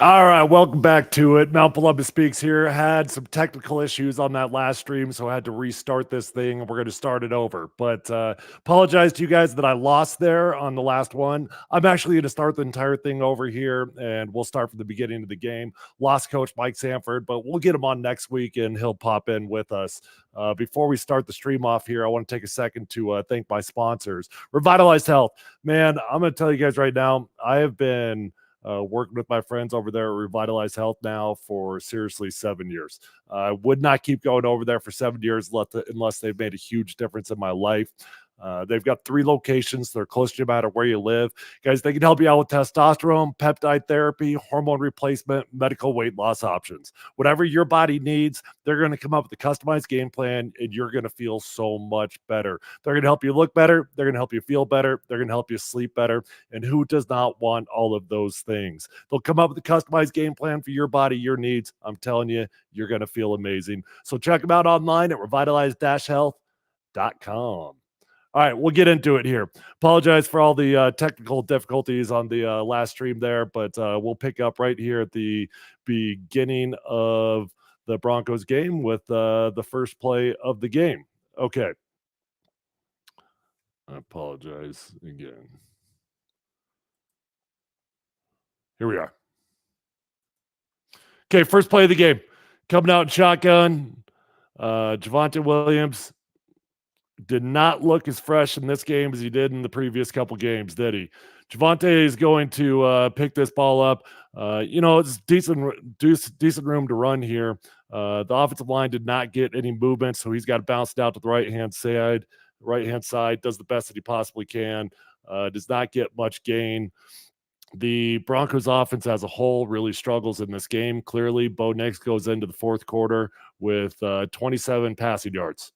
All right, welcome back to it. Mount Columbus Speaks here. Had some technical issues on that last stream, so I had to restart this thing, and we're going to start it over. But apologize to you guys that I lost there on the last one. I'm actually going to start the entire thing over here, and we'll start from the beginning of the game. Lost coach Mike Sanford, but we'll get him on next week, and he'll pop in with us. Before we start the stream off here, I want to take a second to thank my sponsors. Revitalized Health. Man, I'm going to tell you guys right now, I have been working with my friends over there at Revitalize Health now for seriously 7 years. I would not keep going over there for 7 years unless they've made a huge difference in my life. They've got 3 locations. They're close to you no matter where you live. Guys, they can help you out with testosterone, peptide therapy, hormone replacement, medical weight loss options. Whatever your body needs, they're going to come up with a customized game plan, and you're going to feel so much better. They're going to help you look better. They're going to help you feel better. They're going to help you sleep better. And who does not want all of those things? They'll come up with a customized game plan for your body, your needs. I'm telling you, you're going to feel amazing. So check them out online at revitalize-health.com. All right, we'll get into it here. Apologize for all the technical difficulties on the last stream there, but we'll pick up right here at the beginning of the Broncos game with the first play of the game. Okay. I apologize again. Here we are. Okay, first play of the game. Coming out in shotgun. Javonte Williams did not look as fresh in this game as he did in the previous couple games, did he? Javonte is going to pick this ball up. It's decent room to run here. The offensive line did not get any movement, so he's got to bounce it out to the right hand side. Does the best that he possibly can. Does not get much gain. The Broncos offense as a whole really struggles in this game. Clearly, Bo Nix goes into the fourth quarter with 27 passing yards,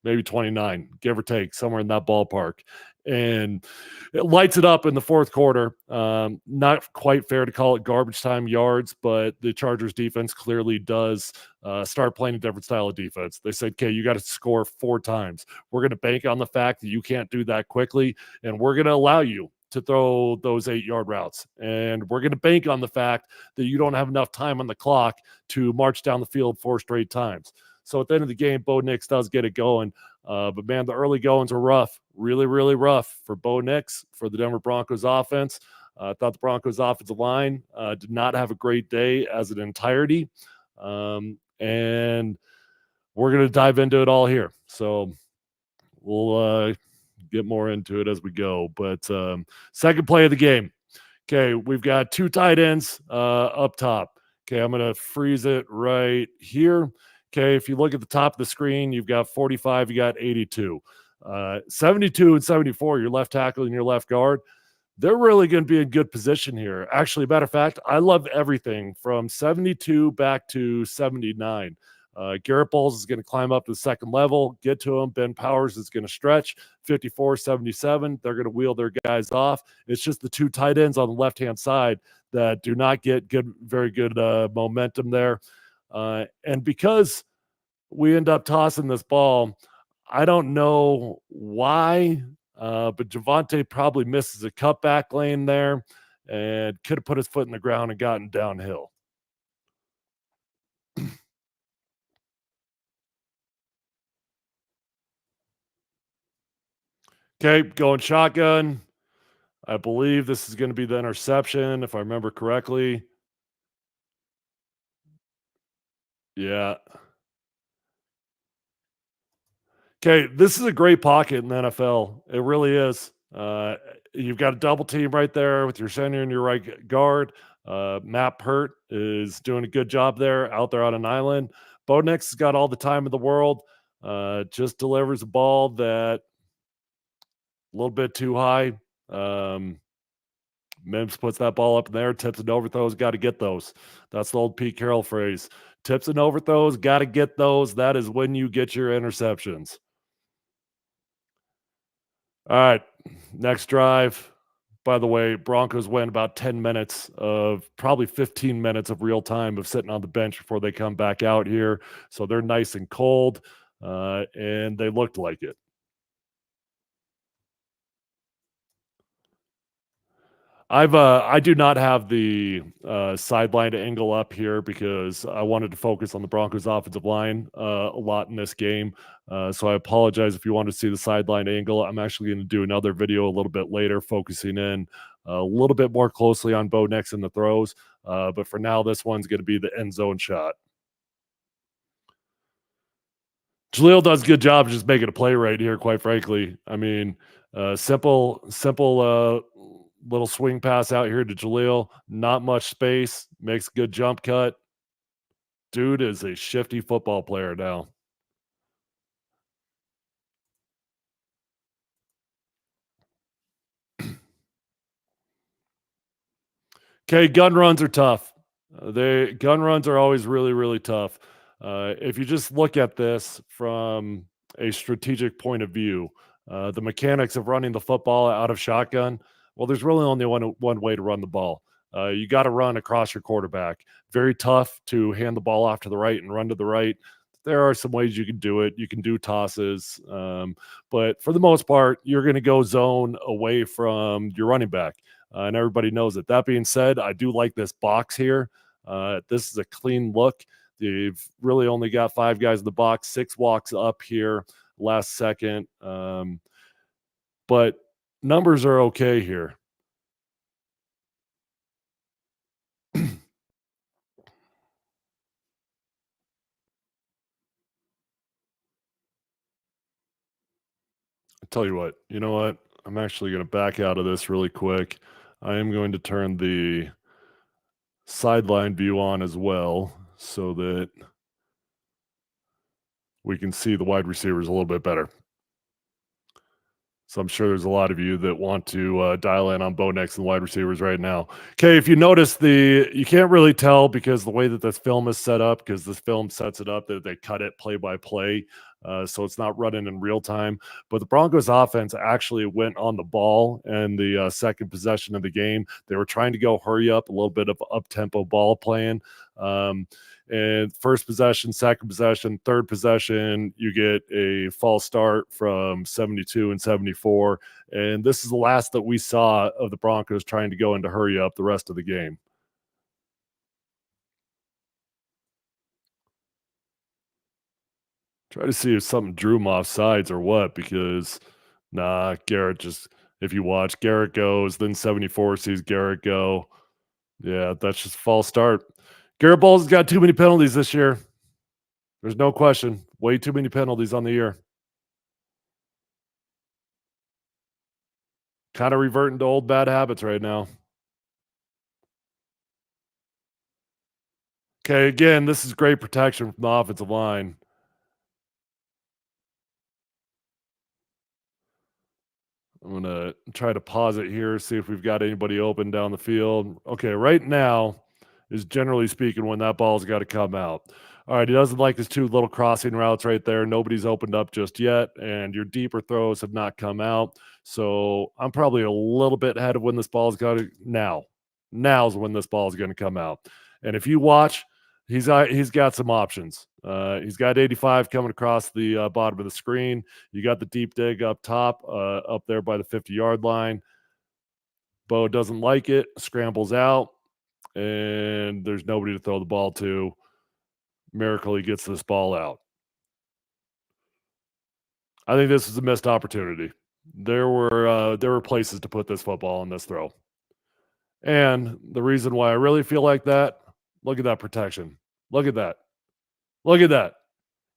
maybe 29, give or take, somewhere in that ballpark. And it lights it up in the fourth quarter. Not quite fair to call it garbage time yards, but the Chargers defense clearly does start playing a different style of defense. They said, okay, you got to score 4 times. We're going to bank on the fact that you can't do that quickly, and we're going to allow you to throw those 8-yard routes. And we're going to bank on the fact that you don't have enough time on the clock to march down the field 4 straight times. So at the end of the game, Bo Nix does get it going. But man, the early goings were rough, really, really rough for Bo Nix, for the Denver Broncos offense. I thought the Broncos offensive line did not have a great day as an entirety. And we're going to dive into it all here. So we'll get more into it as we go. But second play of the game. Okay, we've got 2 tight ends up top. Okay, I'm going to freeze it right here. Okay, if you look at the top of the screen, you've got 45, you got 82. 72 and 74, your left tackle and your left guard, they're really going to be in good position here. Actually, matter of fact, I love everything from 72 back to 79. Garrett Bowles is going to climb up to the second level, get to him. Ben Powers is going to stretch 54, 77. They're going to wheel their guys off. It's just the 2 tight ends on the left-hand side that do not get very good momentum there. And because we end up tossing this ball, I don't know why, but Javonte probably misses a cutback lane there and could have put his foot in the ground and gotten downhill. Okay, going shotgun. I believe this is going to be the interception, if I remember correctly. Yeah. Okay, this is a great pocket in the NFL. It really is. You've got a double team right there with your center and your right guard. Matt Pert is doing a good job there, out there on an island. Bo Nix has got all the time in the world. Just delivers a ball that a little bit too high. Mims puts that ball up in there, tips and overthrows, got to get those. That's the old Pete Carroll phrase. Tips and overthrows, got to get those. That is when you get your interceptions. All right, next drive. By the way, Broncos went about 10 minutes of probably 15 minutes of real time of sitting on the bench before they come back out here. So they're nice and cold, and they looked like it. I do not have the sideline angle up here because I wanted to focus on the Broncos offensive line a lot in this game. So I apologize if you want to see the sideline angle. I'm actually going to do another video a little bit later, focusing in a little bit more closely on Bo Nix and the throws. But for now, this one's going to be the end zone shot. Jaleel does a good job just making a play right here, quite frankly. I mean, simple little swing pass out here to Jaleel. Not much space, makes a good jump cut. Dude is a shifty football player now. Okay, gun runs are tough. They gun runs are always really, really tough. If you just look at this from a strategic point of view, the mechanics of running the football out of shotgun, well, there's really only one way to run the ball. You got to run across your quarterback. Very tough to hand the ball off to the right and run to the right. There are some ways you can do it. You can do tosses, but for the most part, you're going to go zone away from your running back, and everybody knows it. That being said, I do like this box here. This is a clean look. They've really only got 5 guys in the box, 6 walks up here last second. But numbers are okay here. I tell you what, you know what? I'm actually going to back out of this really quick. I am going to turn the sideline view on as well so that we can see the wide receivers a little bit better. So I'm sure there's a lot of you that want to dial in on Bo Nix and wide receivers right now. Okay, if you notice you can't really tell because the way that this film is set up, because this film sets it up that they cut it play by play, so it's not running in real time. But the Broncos offense actually went on the ball in the second possession of the game. They were trying to go hurry up, a little bit of up tempo ball playing. And first possession, second possession, third possession, you get a false start from 72 and 74. And this is the last that we saw of the Broncos trying to go into hurry up the rest of the game. Try to see if something drew him off sides or what, because nah, Garrett just, if you watch, Garrett goes, then 74 sees Garrett go. Yeah, that's just a false start. Garrett Bowles has got too many penalties this year. There's no question. Way too many penalties on the year. Kind of reverting to old bad habits right now. Okay, again, this is great protection from the offensive line. I'm gonna try to pause it here, see if we've got anybody open down the field. Okay, right now is generally speaking when that ball's got to come out. All right, he doesn't like his 2 little crossing routes right there. Nobody's opened up just yet, and your deeper throws have not come out. So I'm probably a little bit ahead of when this ball's got to now. Now's when this ball is going to come out. And if you watch, he's got some options. He's got 85 coming across the bottom of the screen. You got the deep dig up top, up there by the 50-yard line. Bo doesn't like it, scrambles out, and there's nobody to throw the ball to. Miracle, he gets this ball out. I think this is a missed opportunity. There were places to put this football on this throw. And the reason why I really feel like that, look at that protection. Look at that. Look at that.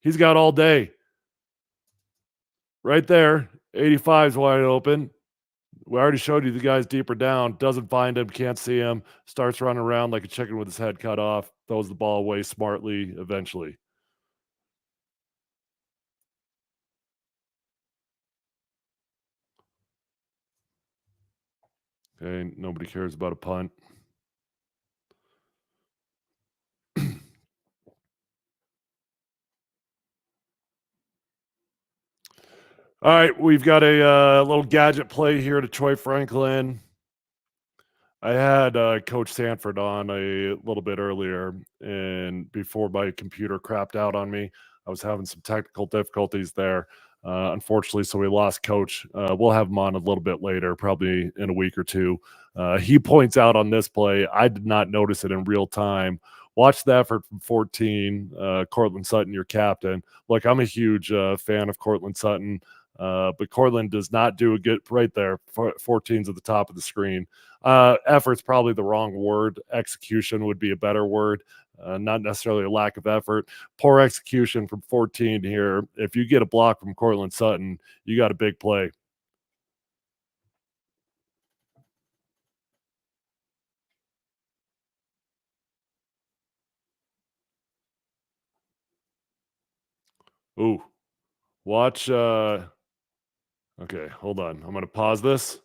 He's got all day. Right there. 85 is wide open. We already showed you the guy's deeper down. Doesn't find him. Can't see him. Starts running around like a chicken with his head cut off. Throws the ball away smartly eventually. Okay. Nobody cares about a punt. All right. We've got a little gadget play here to Troy Franklin. I had Coach Sanford on a little bit earlier, and before my computer crapped out on me, I was having some technical difficulties there. unfortunately, so we lost coach. We'll have him on a little bit later, probably in a week or two. He points out on this play, I did not notice it in real time. Watch the effort from 14. Cortland Sutton, your captain. Look, I'm a huge fan of Cortland Sutton, but Cortland does not do a good right there. 14's at the top of the screen. Effort's probably the wrong word. Execution would be a better word. Not necessarily a lack of effort. Poor execution from 14 here. If you get a block from Cortland Sutton, you got a big play. Ooh, watch. Okay, hold on. I'm going to pause this.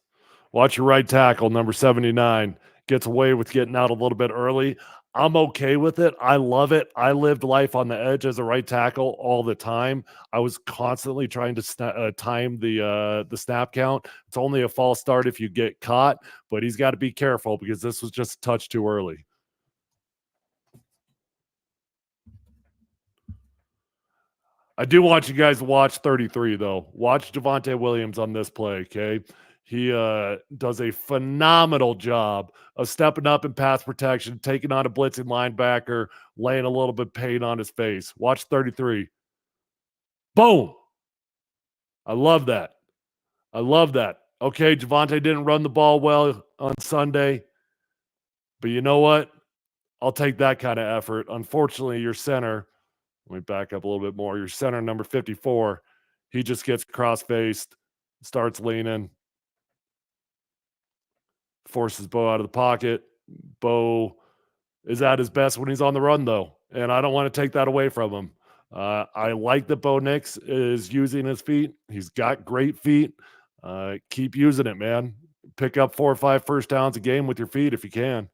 Watch your right tackle, number 79, gets away with getting out a little bit early. I'm okay with it. I love it. I lived life on the edge as a right tackle all the time. I was constantly trying to time the snap count. It's only a false start if you get caught, but he's got to be careful because this was just a touch too early. I do want you guys to watch 33 though. Watch Javonte Williams on this play, okay? He does a phenomenal job of stepping up in pass protection, taking on a blitzing linebacker, laying a little bit of pain on his face. Watch 33. Boom. I love that. I love that. Okay, Javonte didn't run the ball well on Sunday, but you know what? I'll take that kind of effort. Unfortunately, your center, let me back up a little bit more. Your center, number 54, he just gets cross faced, starts leaning, forces Bo out of the pocket. Bo is at his best when he's on the run, though, and I don't want to take that away from him. I like that Bo Nix is using his feet. He's got great feet. Keep using it, man. Pick up 4 or 5 first downs a game with your feet if you can.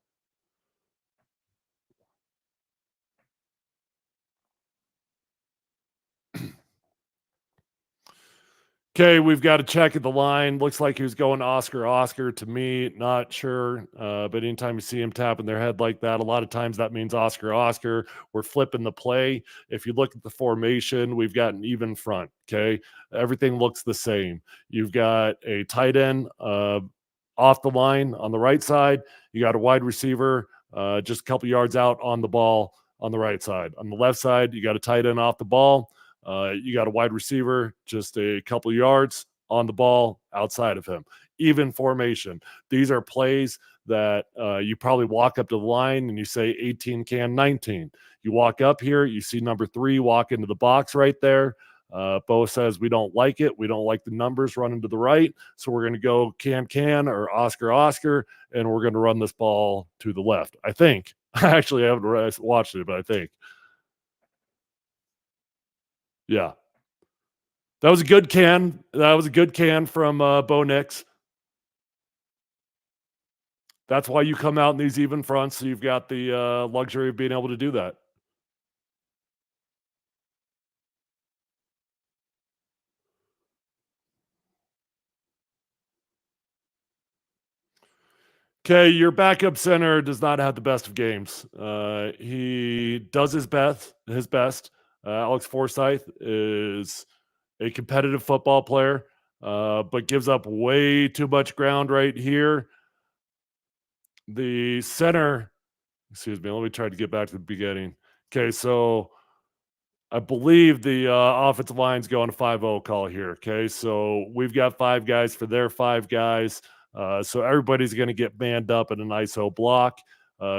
Okay, we've got a check at the line. Looks like he was going Oscar to me. Not sure. But anytime you see him tapping their head like that, a lot of times that means Oscar. We're flipping the play. If you look at the formation, we've got an even front. Okay. Everything looks the same. You've got a tight end off the line on the right side. You got a wide receiver just a couple yards out on the ball on the right side. On the left side, you got a tight end off the ball. You got a wide receiver just a couple yards on the ball outside of him. Even formation. These are plays that you probably walk up to the line and you say 18 can 19. You walk up here, you see number 3 walk into the box right there. Bo says we don't like it. We don't like the numbers running to the right. So we're going to go can or Oscar, and we're going to run this ball to the left. I think. I actually haven't watched it, but I think. Yeah. That was a good can. That was a good can from Bo Nix. That's why you come out in these even fronts. So you've got the luxury of being able to do that. Okay, your backup center does not have the best of games. He does his best. Alex Forsyth is a competitive football player, but gives up way too much ground right here. The center, excuse me, let me try to get back to the beginning. Okay, so I believe the offensive line's going to 5-0 call here. Okay, so we've got 5 guys for their 5 guys. So everybody's going to get manned up in an ISO block.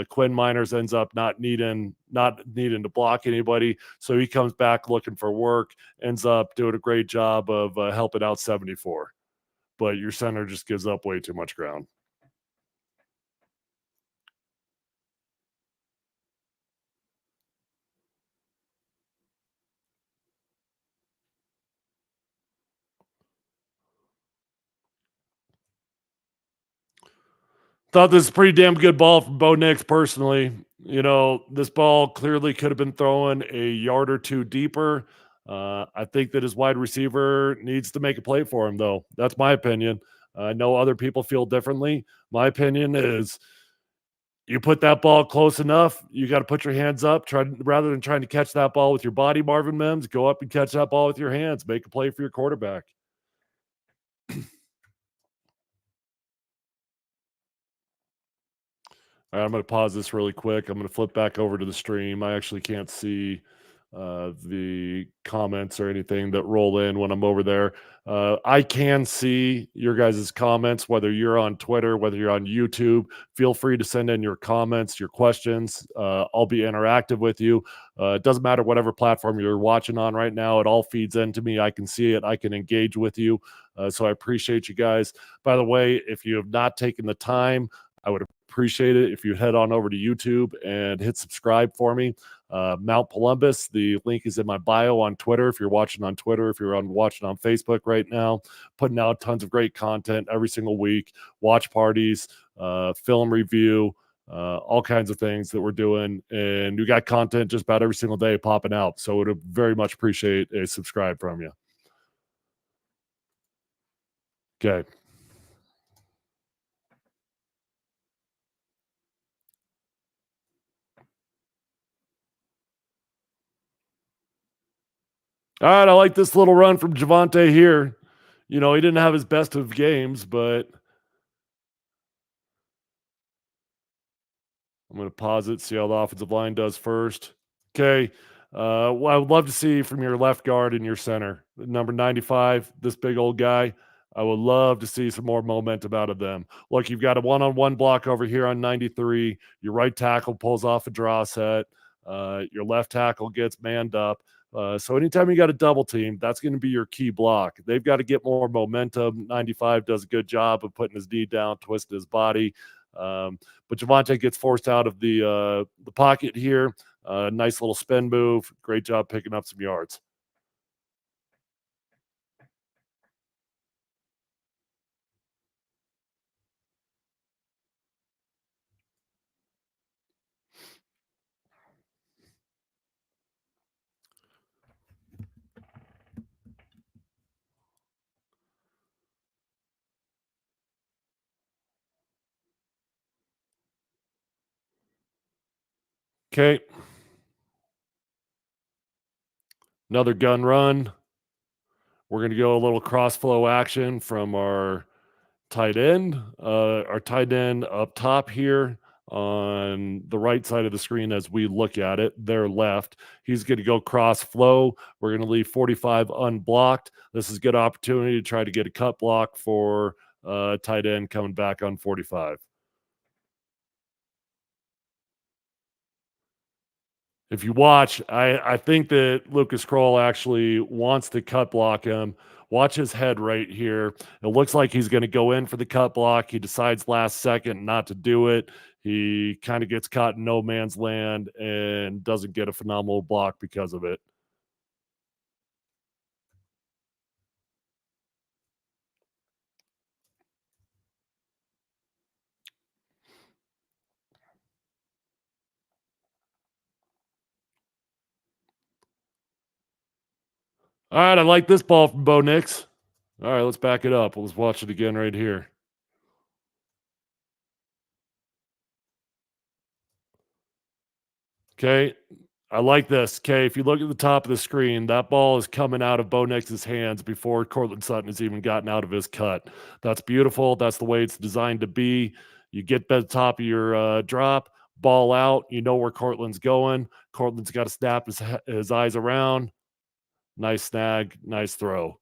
Quinn Miners ends up not needing to block anybody, so he comes back looking for work. Ends up doing a great job of helping out 74. But your center just gives up way too much ground. Thought this was a pretty damn good ball from Bo Nix personally. You know, this ball clearly could have been thrown a yard or 2 deeper. I think that his wide receiver needs to make a play for him, though. That's my opinion. I know other people feel differently. My opinion is You put that ball close enough, you gotta put your hands up, rather than trying to catch that ball with your body, Marvin Mims, go up and catch that ball with your hands, make a play for your quarterback. All right, I'm going to pause this really quick. I'm going to flip back over to the stream. I actually can't see the comments or anything that roll in when I'm over there. I can see your guys' comments, whether you're on Twitter, whether you're on YouTube. Feel free to send in your comments, your questions. I'll be interactive with you. It doesn't matter whatever platform you're watching on right now. It all feeds into me. I can see it. I can engage with you. So I appreciate you guys. By the way, if you have not taken the time, I would appreciate it if you head on over to YouTube and hit subscribe for me. Mount Columbus, the link is in my bio on Twitter. If you're watching on Twitter, if you're watching on Facebook right now, putting out tons of great content every single week, watch parties, film review, all kinds of things that we're doing. And we got content just about every single day popping out. So would very much appreciate a subscribe from you. Okay. All right. I like this little run from Javante here. You know, he didn't have his best of games, but I'm going to pause it, see how the offensive line does first. Okay. Well, I would love to see from your left guard and your center, number 95, this big old guy. I would love to see some more momentum out of them. Look, you've got a one-on-one block over here on 93. Your right tackle pulls off a draw set. Your left tackle gets manned up. So anytime you got a double team, that's going to be your key block. They've got to get more momentum. 95 does a good job of putting his knee down, twisting his body. But Javante gets forced out of the pocket here. Nice little spin move. Great job picking up some yards. Okay. Another gun run. We're going to go a little cross flow action from our tight end. Our tight end up top here on the right side of the screen as we look at it, their left. He's going to go cross flow. We're going to leave 45 unblocked. This is a good opportunity to try to get a cut block for tight end coming back on 45. If you watch, I think that Lucas Kroll actually wants to cut block him. Watch his head right here. It looks like he's going to go in for the cut block. He decides last second not to do it. He kind of gets caught in no man's land and doesn't get a phenomenal block because of it. All right, I like this ball from Bo Nix. All right, let's back it up. Let's watch it again right here. Okay. I like this. Okay. If you look at the top of the screen, that ball is coming out of Bo Nix's hands before Cortland Sutton has even gotten out of his cut. That's beautiful. That's the way it's designed to be. You get to the top of your drop, ball out. You know where Cortland's going. Cortland's got to snap his eyes around. Nice snag. Nice throw.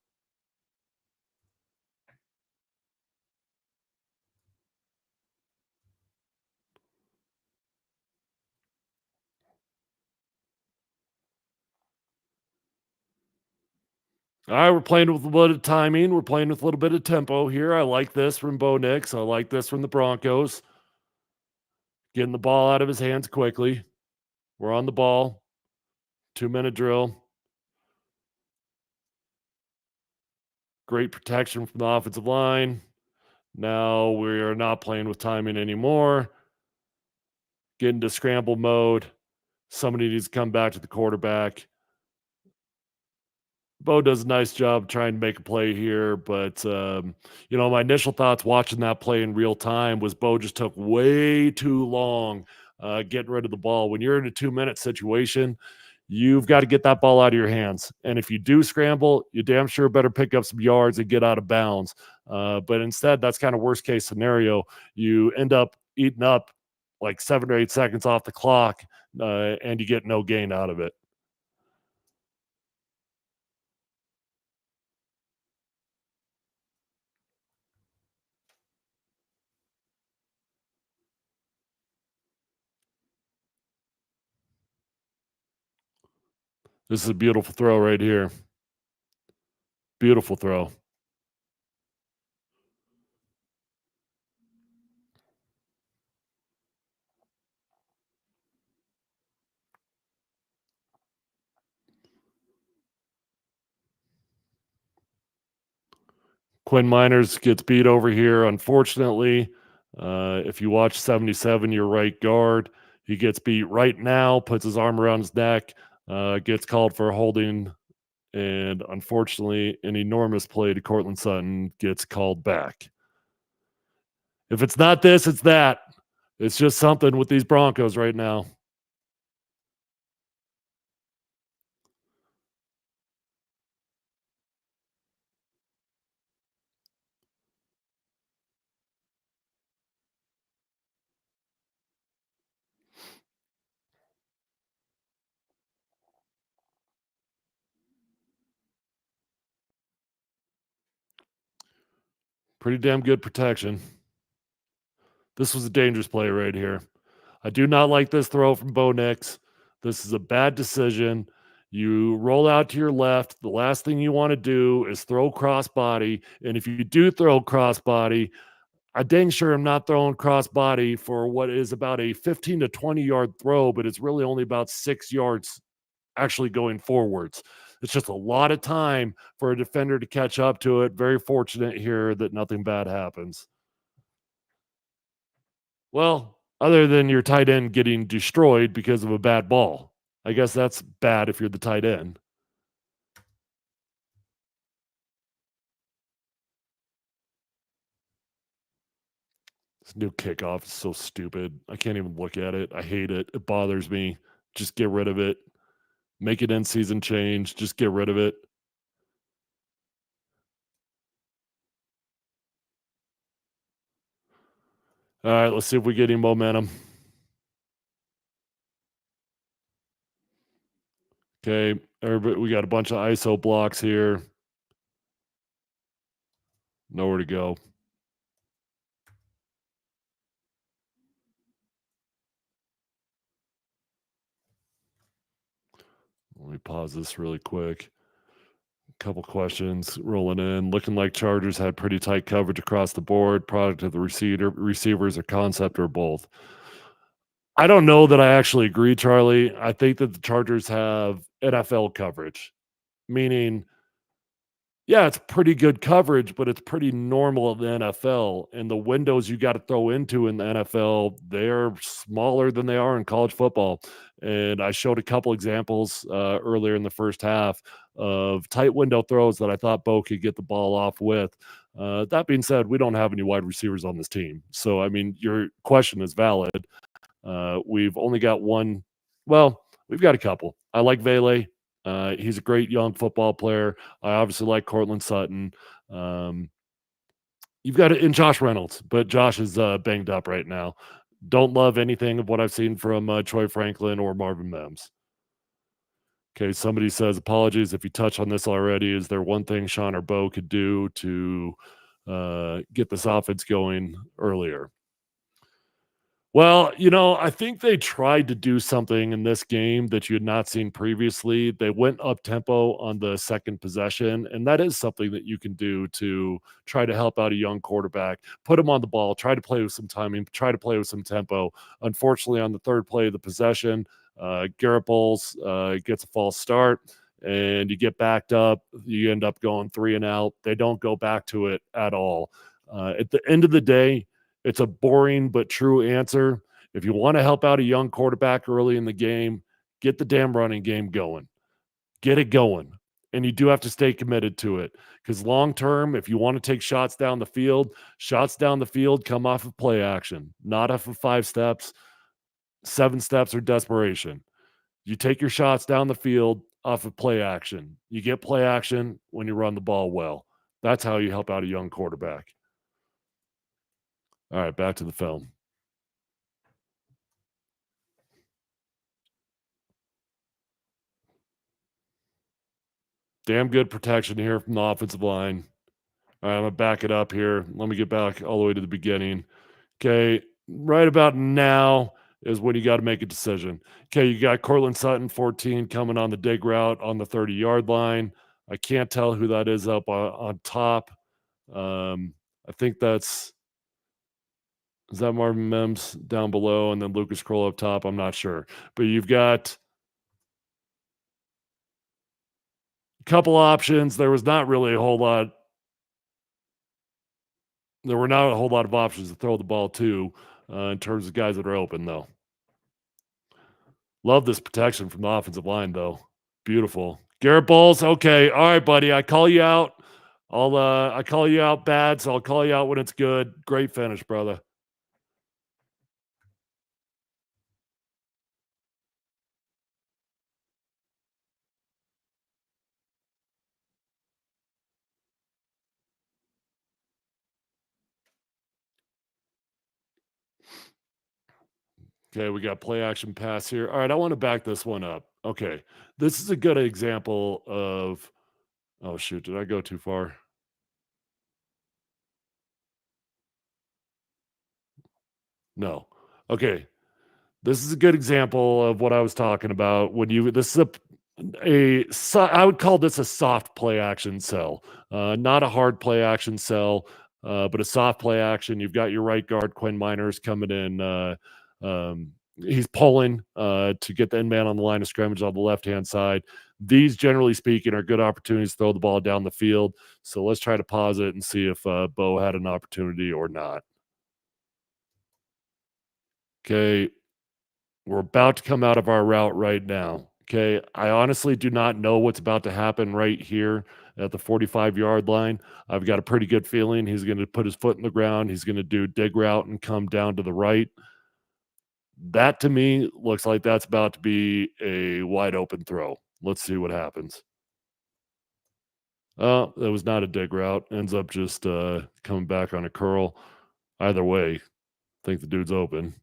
All right, we're playing with a little bit of timing. We're playing with a little bit of tempo here. I like this from Bo Nix. I like this from the Broncos. Getting the ball out of his hands quickly. We're on the ball. 2-minute drill. Great protection from the offensive line. Now we are not playing with timing anymore. Get into scramble mode. Somebody needs to come back to the quarterback. Bo does a nice job trying to make a play here, but my initial thoughts watching that play in real time was Bo just took way too long getting rid of the ball. When you're in a 2 minute situation, you've got to get that ball out of your hands. And if you do scramble, you damn sure better pick up some yards and get out of bounds. But instead, that's kind of worst case scenario. You end up eating up like 7 or 8 seconds off the clock, and you get no gain out of it. This is a beautiful throw right here. Beautiful throw. Quinn Miners gets beat over here, unfortunately. If you watch 77, your right guard, he gets beat right now, puts his arm around his neck, gets called for holding, and unfortunately, an enormous play to Cortland Sutton gets called back. If it's not this, it's that. It's just something with these Broncos right now. Pretty damn good protection. This was a dangerous play right here. I do not like this throw from Bo Nix. This is a bad decision. You roll out to your left. The last thing you want to do is throw crossbody. And if you do throw crossbody, I dang sure am not throwing crossbody for what is about a 15 to 20 yard throw, but it's really only about 6 yards actually going forwards. It's just a lot of time for a defender to catch up to it. Very fortunate here that nothing bad happens. Well, other than your tight end getting destroyed because of a bad ball. I guess that's bad if you're the tight end. This new kickoff is so stupid. I can't even look at it. I hate it. It bothers me. Just get rid of it. Make it in season change. Just get rid of it. All right, let's see if we get any momentum. Okay, everybody, we got a bunch of ISO blocks here. Nowhere to go. Let me pause this really quick. Couple questions rolling in. Looking like Chargers had pretty tight coverage across the board. Product of the receivers, or concept, or both. I don't know that I actually agree, Charlie. I think that the Chargers have NFL coverage, meaning, yeah, it's pretty good coverage, but it's pretty normal in the NFL. And the windows you got to throw into in the NFL, they're smaller than they are in college football. And I showed a couple examples earlier in the first half of tight window throws that I thought Bo could get the ball off with. That being said, we don't have any wide receivers on this team. So, I mean, your question is valid. We've only got one. Well, we've got a couple. I like Vele. He's a great young football player. I obviously like Cortland Sutton. Um, you've got it in Josh Reynolds, but Josh is banged up right now. Don't love anything of what I've seen from Troy Franklin or Marvin Mims. Okay, somebody says, apologies if you touch on this already. Is there one thing Sean or Bo could do to get this offense going earlier? Well, I think they tried to do something in this game that you had not seen previously. They went up tempo on the second possession, and that is something that you can do to try to help out a young quarterback. Put him on the ball, try to play with some timing, try to play with some tempo. Unfortunately, on the third play of the possession, Garrett Bowles gets a false start, and you get backed up. You end up going 3 and out. They don't go back to it at all. At the end of the day, it's a boring but true answer. If you want to help out a young quarterback early in the game, get the damn running game going. Get it going. and you do have to stay committed to it because long term, if you want to take shots down the field come off of play action, not off of 5 steps, 7 steps, or desperation. You take your shots down the field off of play action. You get play action when you run the ball well. That's how you help out a young quarterback. All right, back to the film. Damn good protection here from the offensive line. All right, I'm gonna back it up here. Let me get back all the way to the beginning. Okay, right about now is when you got to make a decision. Okay, you got Cortland Sutton, 14, coming on the dig route on the 30-yard line. I can't tell who that is up on top. I think is that Marvin Mims down below and then Lucas Kroll up top? I'm not sure. But you've got a couple options. There were not a whole lot of options to throw the ball to in terms of guys that are open, though. Love this protection from the offensive line, though. Beautiful. Garrett Bowles, okay. All right, buddy. I call you out. I call you out bad, so I'll call you out when it's good. Great finish, brother. Okay, we got play action pass here. All right, I want to back this one up. Okay. This is a good example of oh shoot, did I go too far? No. Okay. This is a good example of what I was talking about when you this is I would call this a soft play action cell. Not a hard play action cell, but a soft play action. You've got your right guard Quinn Miners coming in he's pulling to get the end man on the line of scrimmage on the left-hand side. These, generally speaking, are good opportunities to throw the ball down the field. So let's try to pause it and see if Bo had an opportunity or not. Okay, we're about to come out of our route right now. Okay. I honestly do not know what's about to happen right here at the 45-yard line. I've got a pretty good feeling he's going to put his foot in the ground. He's going to do dig route and come down to the right. That to me looks like that's about to be a wide open throw. Let's see what happens. Oh, that was not a dig route. Ends up just coming back on a curl. Either way, I think the dude's open.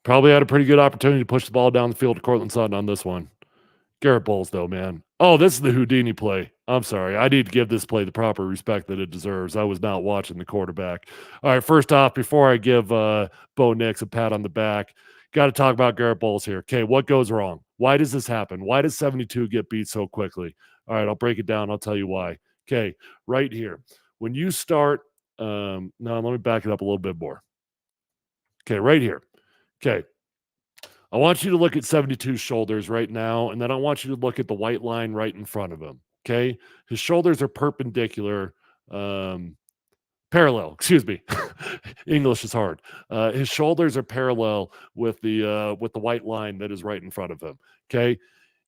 Probably had a pretty good opportunity to push the ball down the field to Cortland Sutton on this one. Garrett Bowles, though, man. Oh, this is the Houdini play. I'm sorry. I need to give this play the proper respect that it deserves. I was not watching the quarterback. All right, first off, before I give Bo Nix a pat on the back, got to talk about Garrett Bowles here. Okay, what goes wrong? Why does this happen? Why does 72 get beat so quickly? All right, I'll break it down. I'll tell you why. Okay, right here. When you start, no, let me back it up a little bit more. Okay, right here. Okay, I want you to look at 72's shoulders right now, and then I want you to look at the white line right in front of him. Okay. His shoulders are perpendicular, um, parallel, excuse me. English is hard. His shoulders are parallel with the white line that is right in front of him. Okay.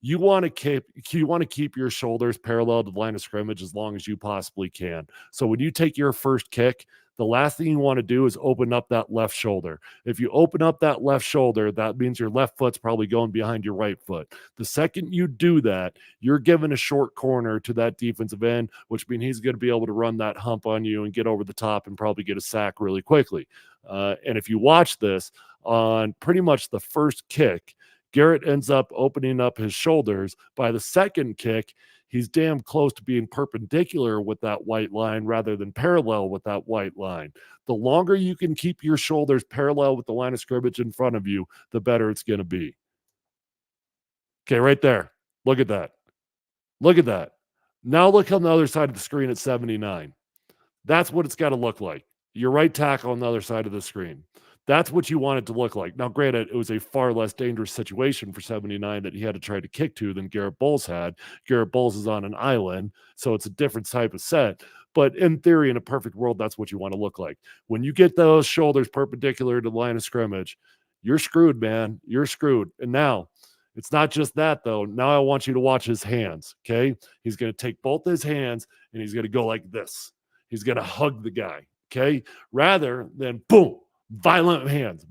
You want to keep your shoulders parallel to the line of scrimmage as long as you possibly can. So when you take your first kick, the last thing you want to do is open up that left shoulder. If you open up that left shoulder, that means your left foot's probably going behind your right foot. The second you do that, you're giving a short corner to that defensive end, which means he's going to be able to run that hump on you and get over the top and probably get a sack really quickly. And if you watch this on pretty much the first kick, Garrett ends up opening up his shoulders. By the second kick, he's damn close to being perpendicular with that white line rather than parallel with that white line. The longer you can keep your shoulders parallel with the line of scrimmage in front of you, the better it's going to be. Okay, right there. Look at that. Look at that. Now look on the other side of the screen at 79. That's what it's got to look like. Your right tackle on the other side of the screen. That's what you want it to look like. Now, granted, it was a far less dangerous situation for 79 that he had to try to kick to than Garrett Bowles had. Garrett Bowles is on an island, so it's a different type of set. But in theory, in a perfect world, that's what you want to look like. When you get those shoulders perpendicular to the line of scrimmage, you're screwed, man. You're screwed. And now, it's not just that, though. Now I want you to watch his hands. Okay. He's going to take both his hands and he's going to go like this. He's going to hug the guy. Okay. Rather than boom, violent hands,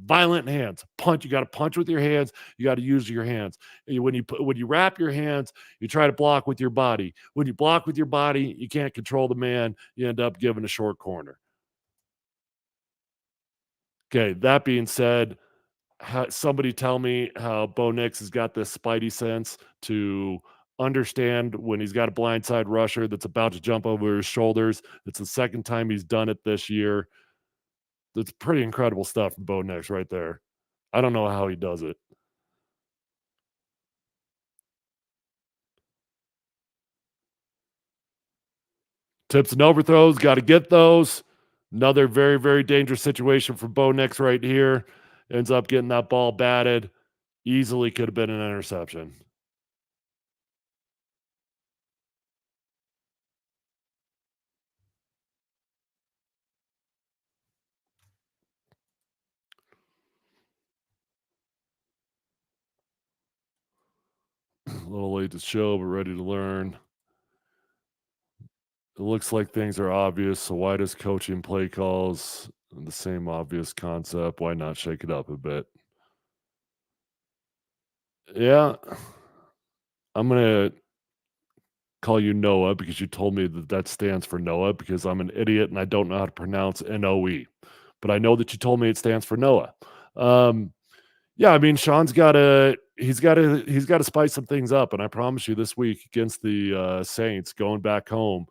punch. You got to punch with your hands. You got to use your hands. When you wrap your hands, you try to block with your body. When you block with your body, you can't control the man. You end up giving a short corner. Okay. That being said, somebody tell me how Bo Nix has got this spidey sense to understand when he's got a blindside rusher that's about to jump over his shoulders. It's the second time he's done it this year. That's pretty incredible stuff from Bo Nix right there. I don't know how he does it. Tips and overthrows, got to get those. Another very, very dangerous situation for Bo Nix right here. Ends up getting that ball batted. Easily could have been an interception. A little late to show, but ready to learn. It looks like things are obvious, so why does coaching play calls the same obvious concept? Why not shake it up a bit? Yeah, I'm gonna call you Noah because you told me that that stands for Noah because I'm an idiot and I don't know how to pronounce Noe, but I know that you told me it stands for Noah. Um, yeah, I mean Sean's got to spice some things up, and I promise you this week against the Saints going back home.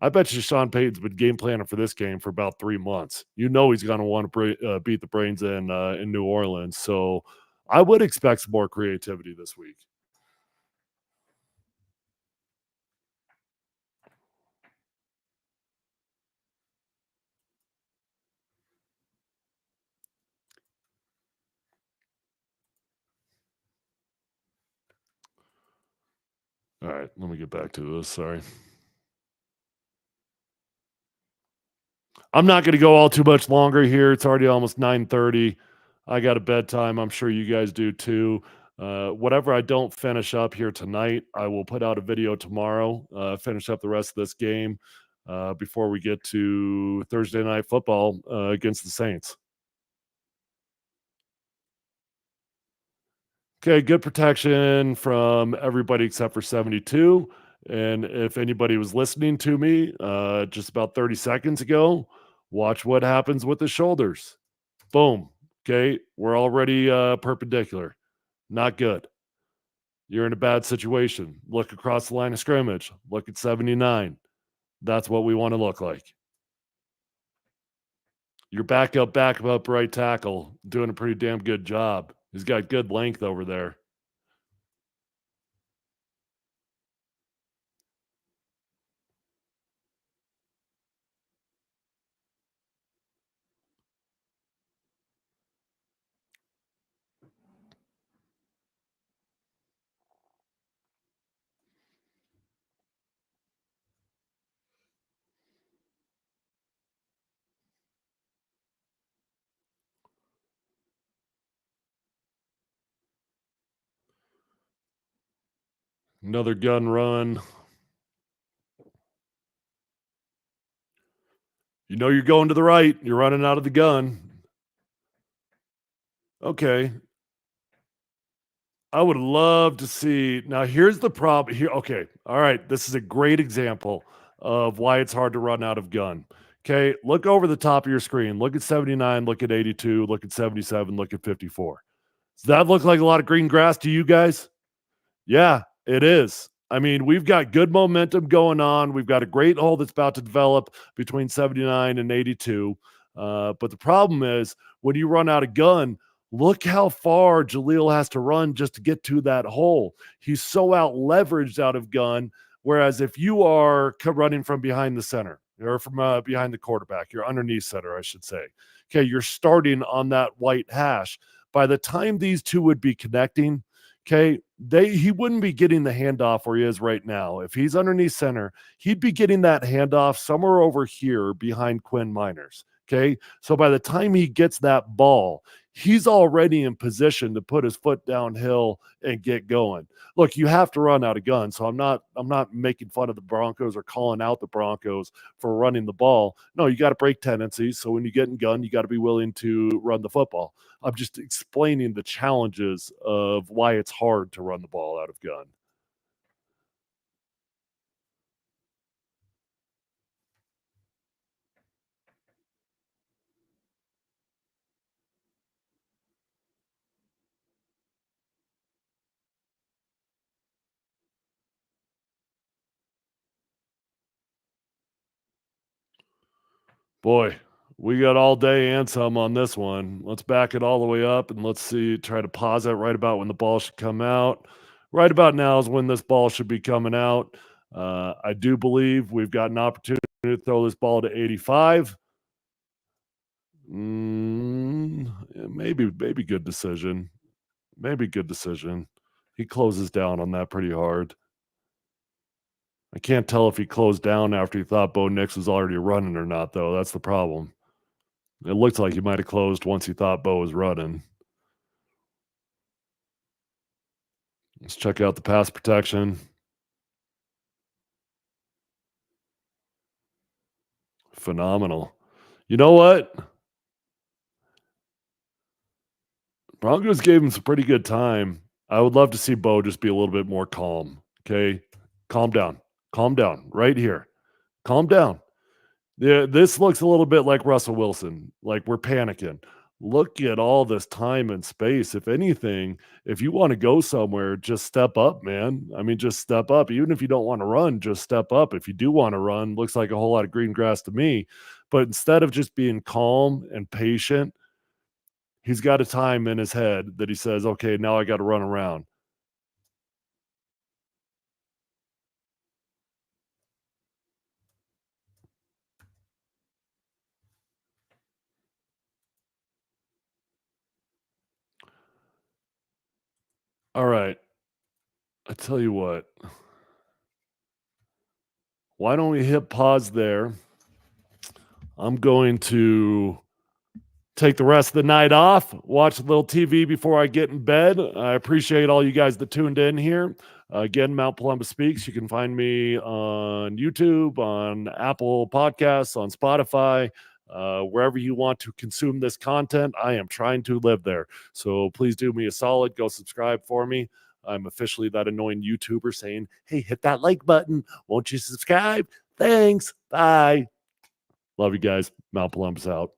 I bet you Sean Payton's been game planning for this game for about 3 months. You know he's gonna wanna beat the Brains in New Orleans, so I would expect some more creativity this week. Alright, let me get back to this, sorry. I'm not gonna go all too much longer here, it's already almost 9:30. I got a bedtime, I'm sure you guys do too. Whatever I don't finish up here tonight, I will put out a video tomorrow, finish up the rest of this game, before we get to Thursday Night Football, against the Saints. Okay, good protection from everybody except for 72. And if anybody was listening to me just about 30 seconds ago, watch what happens with the shoulders. Boom. Okay, we're already perpendicular. Not good. You're in a bad situation. Look across the line of scrimmage. Look at 79. That's what we want to look like. Your backup right tackle doing a pretty damn good job. He's got good length over there. Another gun run. You know you're going to the right, you're running out of the gun. Okay. I would love to see now here's the problem here okay, alright, this is a great example of why it's hard to run out of gun. Okay, look over the top of your screen, look at 79, look at 82, look at 77, look at 54. Does that look like a lot of green grass to you guys? Yeah, it is. I mean, we've got good momentum going on. We've got a great hole that's about to develop between 79 and 82. But the problem is when you run out of gun, look how far Jaleel has to run just to get to that hole. He's so out leveraged out of gun. Whereas if you are running from behind the center or from behind the quarterback, you're underneath center, I should say. Okay, you're starting on that white hash. By the time these two would be connecting, Okay, he wouldn't be getting the handoff where he is right now. If he's underneath center, he'd be getting that handoff somewhere over here behind Quinn Miners. Okay, so by the time he gets that ball, he's already in position to put his foot downhill and get going. Look, you have to run out of guns, so I'm not making fun of the Broncos or calling out the Broncos for running the ball. No, you got to break tendencies. So when you get in gun, you got to be willing to run the football. I'm just explaining the challenges of why it's hard to run the ball out of gun. Boy, we got all day and some on this one. Let's back it all the way up and let's see, try to pause it right about when the ball should come out. Right about now is when this ball should be coming out. I do believe we've got an opportunity to throw this ball to 85. Yeah, maybe good decision. Maybe good decision. He closes down on that pretty hard. I can't tell if he closed down after he thought Bo Nix was already running or not, though. That's the problem. It looked like he might have closed once he thought Bo was running. Let's check out the pass protection. Phenomenal. You know what? Broncos gave him some pretty good time. I would love to see Bo just be a little bit more calm. Okay. Calm down. Calm down right here. Calm down. Yeah, this looks a little bit like Russell Wilson, like we're panicking. Look at all this time and space. If anything, if you want to go somewhere, just step up, man. I mean, just step up. Even if you don't want to run, just step up. If you do want to run, looks like a whole lot of green grass to me. But instead of just being calm and patient, he's got a time in his head that he says, okay, now I got to run around. All right. I tell you what, why don't we hit pause there? I'm going to take the rest of the night off, watch a little TV before I get in bed. I appreciate all you guys that tuned in here. Again, Mount Columbus Speaks. You can find me on YouTube, on Apple Podcasts, on Spotify, wherever you want to consume this content. I am trying to live there. So please do me a solid. Go subscribe for me. I'm officially that annoying YouTuber saying, hey, hit that like button. Won't you subscribe? Thanks. Bye. Love you guys. Mount Columbus out.